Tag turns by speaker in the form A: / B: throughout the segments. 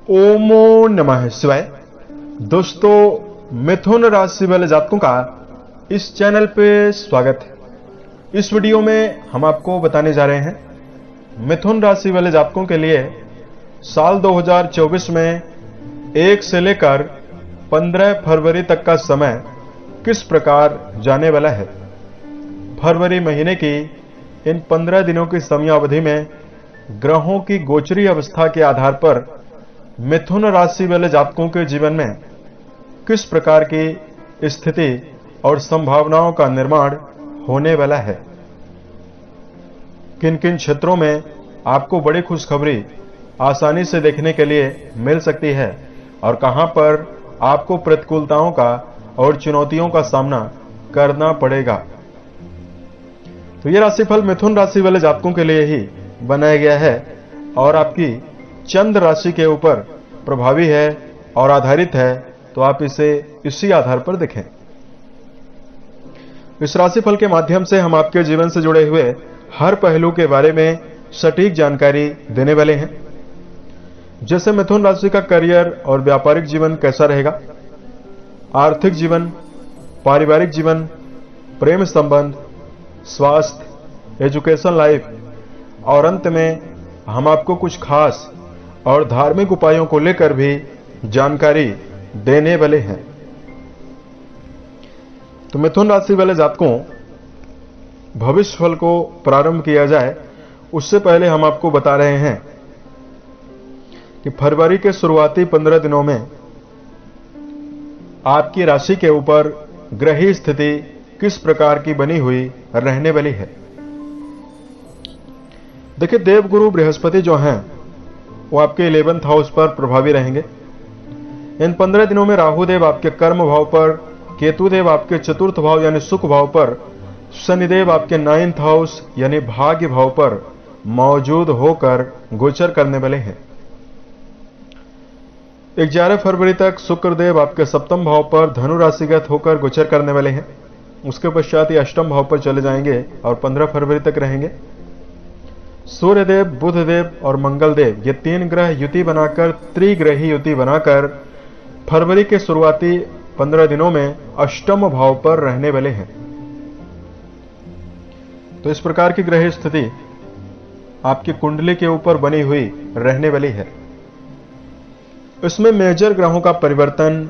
A: ओमो नमः शिवाय। दोस्तों, मिथुन राशि वाले जातकों का इस चैनल पे स्वागत है। इस वीडियो में हम आपको बताने जा रहे हैं मिथुन राशि वाले जातकों के लिए साल 2024 में 1 से लेकर 15 फरवरी तक का समय किस प्रकार जाने वाला है। फरवरी महीने की इन 15 दिनों की समयावधि में ग्रहों की गोचरी अवस्था के आधार पर मिथुन राशि वाले जातकों के जीवन में किस प्रकार की स्थिति और संभावनाओं का निर्माण होने वाला है, किन किन क्षेत्रों में आपको बड़ी खुशखबरी आसानी से देखने के लिए मिल सकती है और कहां पर आपको प्रतिकूलताओं का और चुनौतियों का सामना करना पड़ेगा। तो यह राशिफल मिथुन राशि वाले जातकों के लिए ही बनाया गया है और आपकी चंद्र राशि के ऊपर प्रभावी है और आधारित है, तो आप इसे इसी आधार पर देखें। इस राशिफल के माध्यम से हम आपके जीवन से जुड़े हुए हर पहलू के बारे में सटीक जानकारी देने वाले हैं। जैसे मिथुन राशि का करियर और व्यापारिक जीवन कैसा रहेगा, आर्थिक जीवन, पारिवारिक जीवन, प्रेम संबंध, स्वास्थ्य, एजुकेशन लाइफ और अंत में हम आपको कुछ खास और धार्मिक उपायों को लेकर भी जानकारी देने वाले हैं। तो मिथुन राशि वाले जातकों, भविष्य फल को प्रारंभ किया जाए उससे पहले हम आपको बता रहे हैं कि फरवरी के शुरुआती 15 दिनों में आपकी राशि के ऊपर ग्रही स्थिति किस प्रकार की बनी हुई रहने वाली है। देखिए, देवगुरु बृहस्पति जो हैं वो आपके 11th हाउस पर प्रभावी रहेंगे। इन 15 दिनों में राहु देव आपके कर्म भाव पर, केतु देव आपके चतुर्थ भाव यानी सुख भाव पर, शनिदेव आपके 9th हाउस यानी भाग्य भाव पर मौजूद होकर गोचर करने वाले हैं। 11 फरवरी तक शुक्रदेव आपके 7th भाव पर धनु राशिगत होकर गोचर करने वाले हैं। उसके पश्चात ये 8th भाव पर चले जाएंगे और 15 फरवरी तक रहेंगे। सूर्यदेव, बुधदेव और मंगलदेव ये 3 ग्रह युति बनाकर त्रिग्रही युति बनाकर फरवरी के शुरुआती 15 दिनों में 8th भाव पर रहने वाले हैं। तो इस प्रकार की ग्रह स्थिति आपकी कुंडली के ऊपर बनी हुई रहने वाली है। इसमें मेजर ग्रहों का परिवर्तन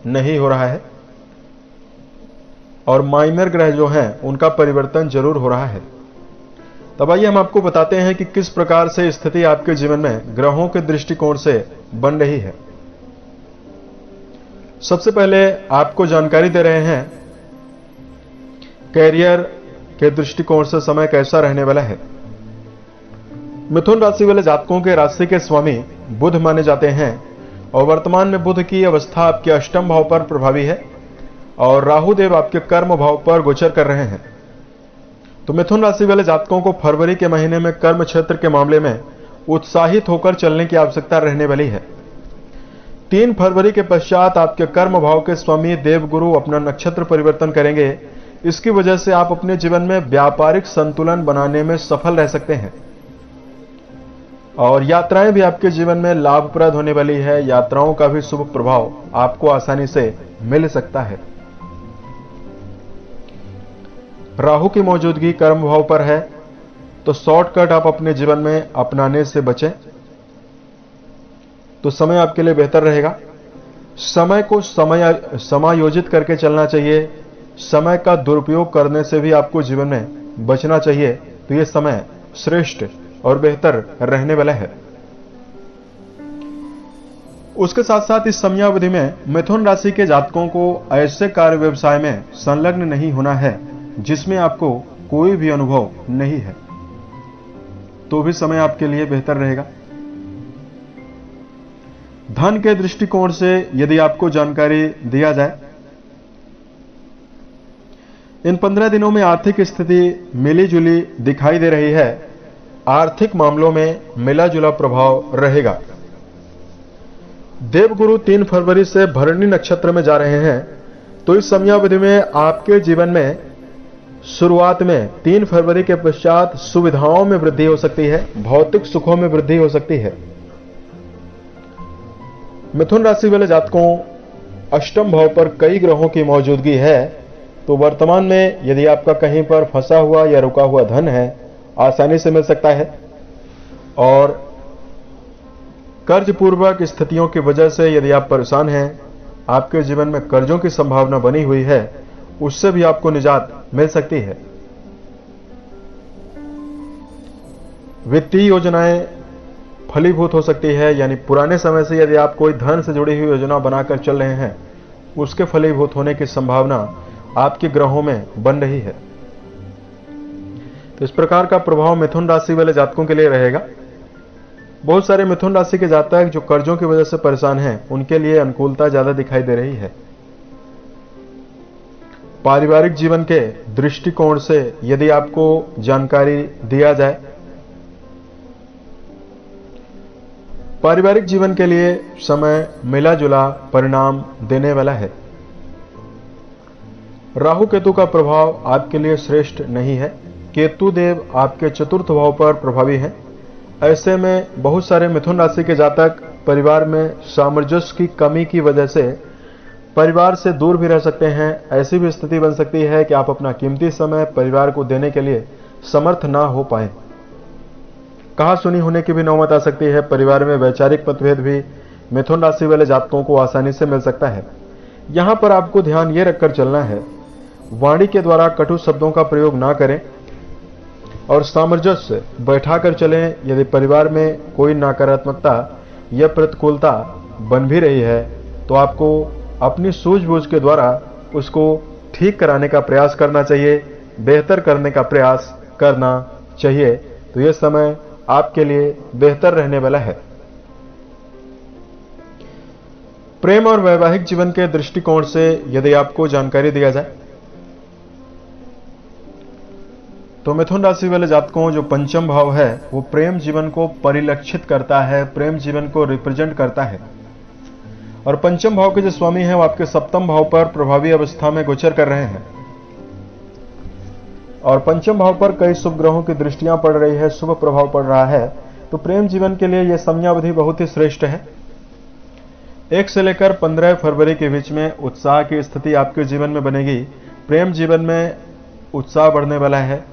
A: नहीं हो रहा है और माइनर ग्रह जो हैं उनका परिवर्तन जरूर हो रहा है। तब आइए हम आपको बताते हैं कि किस प्रकार से स्थिति आपके जीवन में ग्रहों के दृष्टिकोण से बन रही है। सबसे पहले आपको जानकारी दे रहे हैं कैरियर के दृष्टिकोण से समय कैसा रहने वाला है। मिथुन राशि वाले जातकों के राशि के स्वामी बुध माने जाते हैं और वर्तमान में बुध की अवस्था आपके 8th भाव पर प्रभावी है और राहु देव आपके कर्म भाव पर गोचर कर रहे हैं। तो मिथुन राशि वाले जातकों को फरवरी के महीने में कर्म क्षेत्र के मामले में उत्साहित होकर चलने की आवश्यकता रहने वाली है। 3 फरवरी के पश्चात आपके कर्म भाव के स्वामी देवगुरु अपना नक्षत्र परिवर्तन करेंगे। इसकी वजह से आप अपने जीवन में व्यापारिक संतुलन बनाने में सफल रह सकते हैं और यात्राएं भी आपके जीवन में लाभप्रद होने वाली है। यात्राओं का भी शुभ प्रभाव आपको आसानी से मिल सकता है। राहु की मौजूदगी कर्म भाव पर है, तो शॉर्टकट आप अपने जीवन में अपनाने से बचें, तो समय आपके लिए बेहतर रहेगा। समय को समायोजित करके चलना चाहिए। समय का दुरुपयोग करने से भी आपको जीवन में बचना चाहिए। तो यह समय श्रेष्ठ और बेहतर रहने वाला है। उसके साथ साथ इस समयावधि में मिथुन राशि के जातकों को ऐसे कार्य व्यवसाय में संलग्न नहीं होना है जिसमें आपको कोई भी अनुभव नहीं है, तो भी समय आपके लिए बेहतर रहेगा। धन के दृष्टिकोण से यदि आपको जानकारी दिया जाए, इन 15 दिनों में आर्थिक स्थिति मिली जुली दिखाई दे रही है। आर्थिक मामलों में मिला जुला प्रभाव रहेगा। देवगुरु 3 फरवरी से भरणी नक्षत्र में जा रहे हैं, तो इस समयावधि में आपके जीवन में शुरुआत में 3 फरवरी के पश्चात सुविधाओं में वृद्धि हो सकती है, भौतिक सुखों में वृद्धि हो सकती है। मिथुन राशि वाले जातकों, अष्टम भाव पर कई ग्रहों की मौजूदगी है, तो वर्तमान में यदि आपका कहीं पर फंसा हुआ या रुका हुआ धन है, आसानी से मिल सकता है। और कर्ज पूर्वक स्थितियों की वजह से यदि आप परेशान हैं, आपके जीवन में कर्जों की संभावना बनी हुई है, उससे भी आपको निजात मिल सकती है। वित्तीय योजनाएं फलीभूत हो सकती है, यानी पुराने समय से यदि आप कोई धन से जुड़ी हुई योजना बनाकर चल रहे हैं, उसके फलीभूत होने की संभावना आपके ग्रहों में बन रही है। तो इस प्रकार का प्रभाव मिथुन राशि वाले जातकों के लिए रहेगा। बहुत सारे मिथुन राशि के जातक जो कर्जों की वजह से परेशान हैं, उनके लिए अनुकूलता ज्यादा दिखाई दे रही है। पारिवारिक जीवन के दृष्टिकोण से यदि आपको जानकारी दिया जाए, पारिवारिक जीवन के लिए समय मिला जुला परिणाम देने वाला है। राहु केतु का प्रभाव आपके लिए श्रेष्ठ नहीं है। केतु देव आपके चतुर्थ भाव पर प्रभावी हैं। ऐसे में बहुत सारे मिथुन राशि के जातक परिवार में सामंजस्य की कमी की वजह से परिवार से दूर भी रह सकते हैं। ऐसी भी स्थिति बन सकती है कि आप अपना कीमती समय परिवार को देने के लिए समर्थ ना हो पाए। कहा सुनी होने की भी नौबत आ सकती है। परिवार में वैचारिक मतभेद भी मिथुन राशि वाले जातकों को आसानी से मिल सकता है। यहां पर आपको ध्यान यह रखकर चलना है, वाणी के द्वारा कटु शब्दों का प्रयोग ना करें और सामंजस्य बैठाकर चलें। यदि परिवार में कोई नकारात्मकता या प्रतिकूलता बन भी रही है, तो आपको अपनी सूझबूझ के द्वारा उसको ठीक कराने का प्रयास करना चाहिए, बेहतर करने का प्रयास करना चाहिए। तो यह समय आपके लिए बेहतर रहने वाला है। प्रेम और वैवाहिक जीवन के दृष्टिकोण से यदि आपको जानकारी दिया जाए, तो मिथुन राशि वाले जातकों जो पंचम भाव है वो प्रेम जीवन को परिलक्षित करता है, प्रेम जीवन को रिप्रेजेंट करता है। और पंचम भाव के जो स्वामी हैं वो आपके सप्तम भाव पर प्रभावी अवस्था में गोचर कर रहे हैं। और पंचम भाव पर कई शुभ ग्रहों की दृष्टियां पड़ रही है, शुभ प्रभाव पड़ रहा है। तो प्रेम जीवन के लिए यह समयावधि बहुत ही श्रेष्ठ है। 1 से लेकर 15 फरवरी के बीच में उत्साह की स्थिति आपके जीवन में बनेगी। प्रेम जीवन में उत्साह बढ़ने वाला है।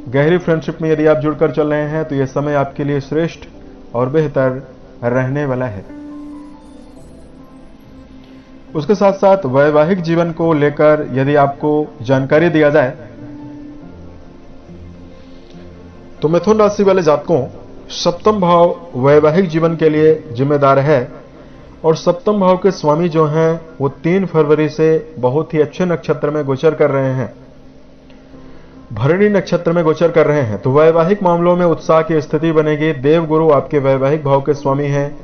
A: गहरी फ्रेंडशिप में यदि आप जुड़कर चल रहे हैं, तो यह समय आपके लिए श्रेष्ठ और बेहतर रहने वाला है। उसके साथ साथ वैवाहिक जीवन को लेकर यदि आपको जानकारी दिया जाए, तो मिथुन राशि वाले जातकों सप्तम भाव वैवाहिक जीवन के लिए जिम्मेदार है। और सप्तम भाव के स्वामी जो हैं वो 3 फरवरी से बहुत ही अच्छे नक्षत्र में गोचर कर रहे हैं, भरणी नक्षत्र में गोचर कर रहे हैं। तो वैवाहिक मामलों में उत्साह की स्थिति बनेगी। देवगुरु आपके वैवाहिक भाव के स्वामी हैं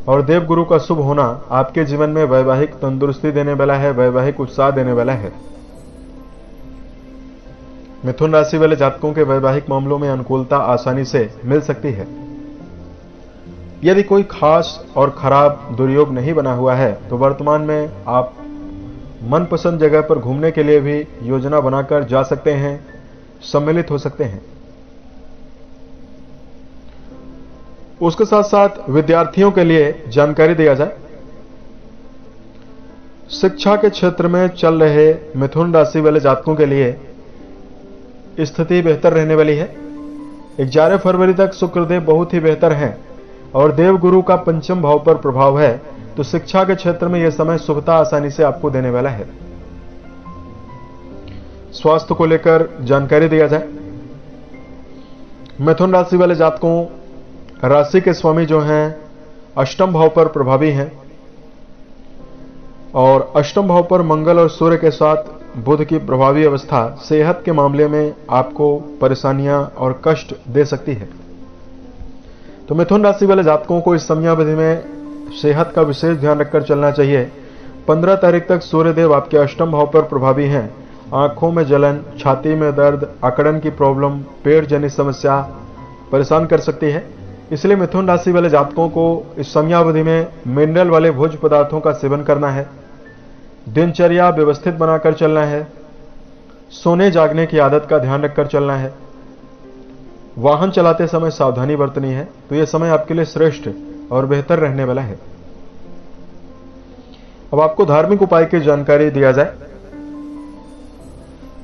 A: और देवगुरु का शुभ होना आपके जीवन में वैवाहिक तंदुरुस्ती देने वाला है, वैवाहिक उत्साह देने वाला है। मिथुन राशि वाले जातकों के वैवाहिक मामलों में अनुकूलता आसानी से मिल सकती है। यदि कोई खास और खराब दुर्योग नहीं बना हुआ है, तो वर्तमान में आप मनपसंद जगह पर घूमने के लिए भी योजना बनाकर जा सकते हैं, सम्मिलित हो सकते हैं। उसके साथ साथ विद्यार्थियों के लिए जानकारी दिया जाए, शिक्षा के क्षेत्र में चल रहे मिथुन राशि वाले जातकों के लिए स्थिति बेहतर रहने वाली है। 11 फरवरी तक शुक्रदेव बहुत ही बेहतर हैं और देवगुरु का पंचम भाव पर प्रभाव है। तो शिक्षा के क्षेत्र में यह समय शुभता आसानी से आपको देने वाला है। स्वास्थ्य को लेकर जानकारी दिया जाए, मिथुन राशि वाले जातकों राशि के स्वामी जो हैं अष्टम भाव पर प्रभावी हैं और अष्टम भाव पर मंगल और सूर्य के साथ बुध की प्रभावी अवस्था सेहत के मामले में आपको परेशानियां और कष्ट दे सकती है। तो मिथुन राशि वाले जातकों को इस समयावधि में सेहत का विशेष ध्यान रखकर चलना चाहिए। 15 तारीख तक सूर्यदेव आपके अष्टम भाव पर प्रभावी हैं। आंखों में जलन, छाती में दर्द, अकड़न की प्रॉब्लम, पेट जनित समस्या परेशान कर सकती है। इसलिए मिथुन राशि वाले जातकों को इस समयावधि में मिनरल वाले भोज्य पदार्थों का सेवन करना है, दिनचर्या व्यवस्थित बनाकर चलना है, सोने जागने की आदत का ध्यान रखकर चलना है, वाहन चलाते समय सावधानी बरतनी है। तो यह समय आपके लिए श्रेष्ठ और बेहतर रहने वाला है। अब आपको धार्मिक उपाय की जानकारी दिया जाए।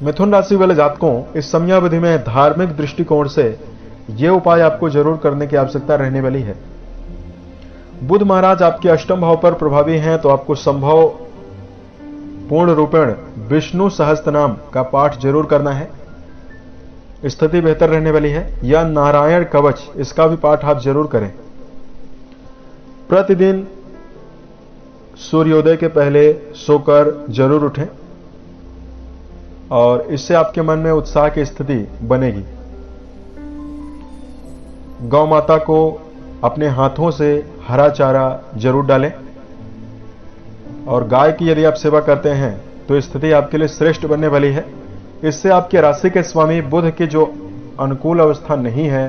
A: मिथुन राशि वाले जातकों, इस समयावधि में धार्मिक दृष्टिकोण से यह उपाय आपको जरूर करने की आवश्यकता रहने वाली है। बुध महाराज आपके अष्टम भाव पर प्रभावी हैं, तो आपको संभव पूर्ण रूपेण विष्णु सहस्त्रनाम का पाठ जरूर करना है, स्थिति बेहतर रहने वाली है। या नारायण कवच, इसका भी पाठ आप जरूर करें। प्रतिदिन सूर्योदय के पहले सोकर जरूर उठें और इससे आपके मन में उत्साह की स्थिति बनेगी। गौ माता को अपने हाथों से हरा चारा जरूर डालें और गाय की यदि आप सेवा करते हैं तो स्थिति आपके लिए श्रेष्ठ बनने वाली है। इससे आपके राशि के स्वामी बुध की जो अनुकूल अवस्था नहीं है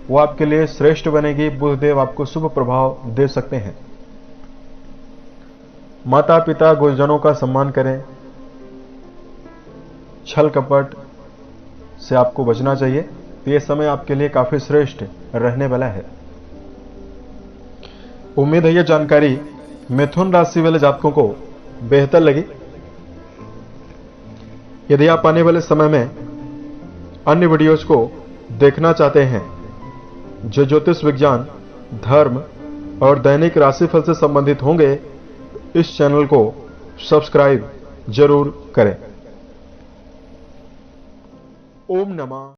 A: वो आपके लिए श्रेष्ठ बनेगी। बुधदेव आपको शुभ प्रभाव दे सकते हैं। माता पिता गुरुजनों का सम्मान करें। छल कपट से आपको बचना चाहिए। तो यह समय आपके लिए काफी श्रेष्ठ रहने वाला है। उम्मीद है यह जानकारी मिथुन राशि वाले जातकों को बेहतर लगी। यदि आप आने वाले समय में अन्य वीडियोज को देखना चाहते हैं जो ज्योतिष विज्ञान, धर्म और दैनिक राशिफल से संबंधित होंगे, इस चैनल को सब्सक्राइब जरूर करें। ओम नमः